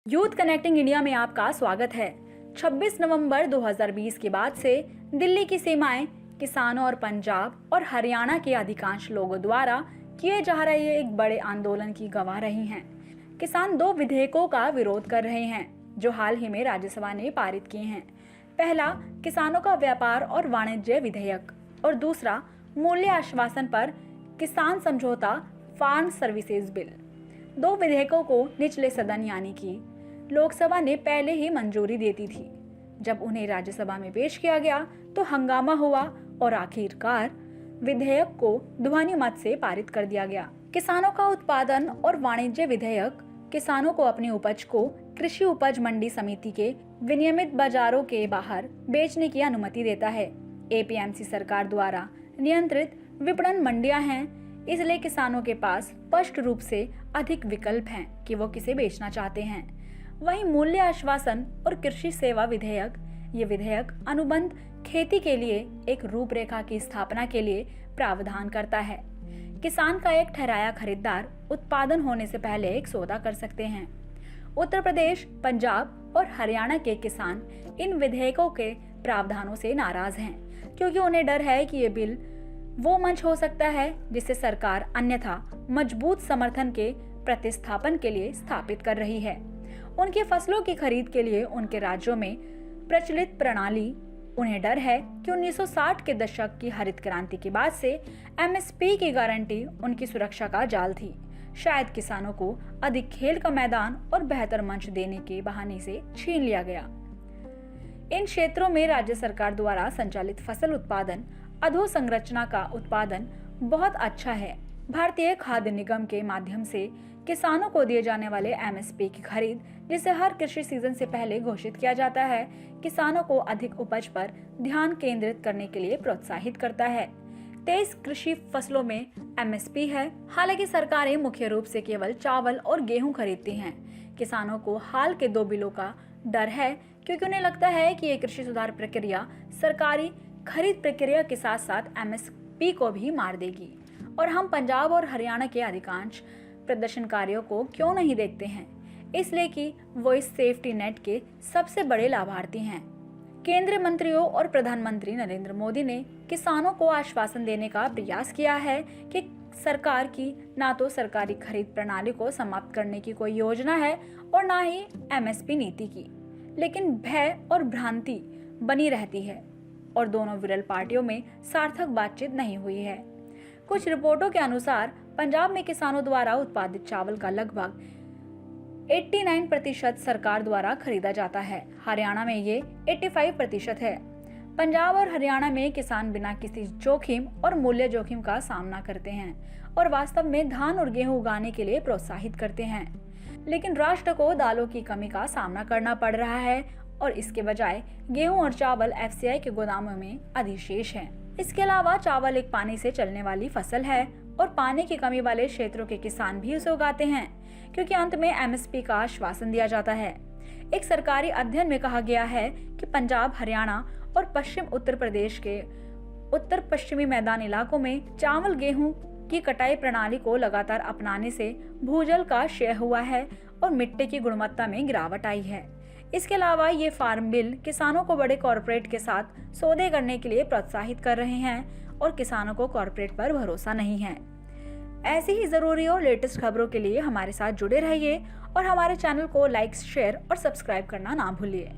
Youth connecting India में आपका स्वागत है। 26 नवंबर 2020 के बाद से दिल्ली की सीमाएं किसानों और पंजाब और हरियाणा के अधिकांश लोगों द्वारा किए जा रहे एक बड़े आंदोलन की गवाह रही हैं। किसान दो विधेयकों का विरोध कर रहे हैं जो हाल ही में राज्यसभा ने पारित किए हैं। पहला किसानों का व्यापार और वाणिज्य विधेयक और दूसरा मूल्य आश्वासन पर किसान समझौता फार्म सर्विसेज बिल। दो विधेयकों को निचले सदन यानी कि लोकसभा ने पहले ही मंजूरी देती थी। जब उन्हें राज्यसभा में पेश किया गया तो हंगामा हुआ और आखिरकार विधेयक को ध्वनि मत से पारित कर दिया गया। किसानों का उत्पादन और वाणिज्य विधेयक किसानों को अपनी उपज को कृषि उपज मंडी समिति के विनियमित बाजारों के बाहर बेचने की अनुमति देता है। एपीएमसी सरकार द्वारा नियंत्रित विपणन मंडियां हैं, इसलिए किसानों के पास स्पष्ट रूप से अधिक विकल्प हैं कि वो किसे बेचना चाहते हैं। वहीं मूल्य आश्वासन और कृषि सेवा विधेयक, ये विधेयक अनुबंध खेती के लिए एक रूपरेखा की स्थापना के लिए प्रावधान करता है। किसान का एक ठहराया खरीदार उत्पादन होने से पहले एक सौदा कर सकते हैं। उत्तर प्रदेश, पंजाब और हरियाणा के किसान इन विधेयकों के प्रावधानों से नाराज हैं, क्योंकि उन्हें डर है कि ये बिल वो मंच हो सकता है जिसे सरकार अन्यथा मजबूत समर्थन के प्रतिस्थापन के लिए स्थापित कर रही है। उनकी फसलों की खरीद के लिए उनके राज्यों में प्रचलित प्रणाली, उन्हें डर है कि 1960 के दशक की हरित क्रांति के बाद से एमएसपी की गारंटी उनकी सुरक्षा का जाल थी। शायद किसानों को अधिक खेल का मैदान और बेहतर मंच देने के बहाने से छीन लिया गया। इन क्षेत्रों में राज्य सरकार द्वारा संचालित फसल उत्पादन अधोसंरचना का उत्पादन बहुत अच्छा है। भारतीय खाद्य निगम के माध्यम से किसानों को दिए जाने वाले एमएसपी की खरीद, जिसे हर कृषि सीजन से पहले घोषित किया जाता है, किसानों को अधिक उपज पर ध्यान केंद्रित करने के लिए प्रोत्साहित करता है। 23 कृषि फसलों में एमएसपी है। हालांकि सरकारें मुख्य रूप से केवल चावल और गेहूं खरीदती हैं। किसानों को हाल के दो बिलों का डर है, क्योंकि उन्हें लगता है कि ये कृषि सुधार प्रक्रिया सरकारी खरीद प्रक्रिया के साथ साथ एमएसपी को भी मार देगी। और हम पंजाब और हरियाणा के अधिकांश प्रदर्शनकारियों को क्यों नहीं देखते हैं? इसलिए कि वो इस सेफ्टी नेट के सबसे बड़े लाभार्थी हैं। केंद्रीय मंत्रियों और प्रधानमंत्री नरेंद्र मोदी ने किसानों को आश्वासन देने का प्रयास किया है कि सरकार की ना तो सरकारी खरीद प्रणाली को समाप्त करने की कोई योजना है और ना ही एमएसपी नीति की, लेकिन भय और भ्रांति बनी रहती है और दोनों विरल पार्टियों में सार्थक बातचीत नहीं हुई है। कुछ रिपोर्टों के अनुसार पंजाब में किसानों द्वारा उत्पादित चावल का लगभग 89% सरकार द्वारा खरीदा जाता है। हरियाणा में ये 85% है। पंजाब और हरियाणा में किसान बिना किसी जोखिम और मूल्य जोखिम का सामना करते हैं और वास्तव में धान और गेहूं उगाने के लिए प्रोत्साहित करते हैं। लेकिन राष्ट्र को दालों की कमी का सामना करना पड़ रहा है और इसके बजाय गेहूं और चावल एफसीआई के गोदामों में अधिशेष है। इसके अलावा चावल एक पानी से चलने वाली फसल है और पानी की कमी वाले क्षेत्रों के किसान भी उसे उगाते हैं, क्योंकि अंत में एमएसपी का आश्वासन दिया जाता है। एक सरकारी अध्ययन में कहा गया है कि पंजाब, हरियाणा और पश्चिम उत्तर प्रदेश के उत्तर पश्चिमी मैदान इलाकों में चावल गेहूं की कटाई प्रणाली को लगातार अपनाने से भूजल का क्षय हुआ है और मिट्टी की गुणवत्ता में गिरावट आई है। इसके अलावा ये फार्म बिल किसानों को बड़े कॉरपोरेट के साथ सौदे करने के लिए प्रोत्साहित कर रहे हैं और किसानों को कॉरपोरेट पर भरोसा नहीं है। ऐसी ही जरूरी और लेटेस्ट खबरों के लिए हमारे साथ जुड़े रहिए और हमारे चैनल को लाइक, शेयर और सब्सक्राइब करना ना भूलिए।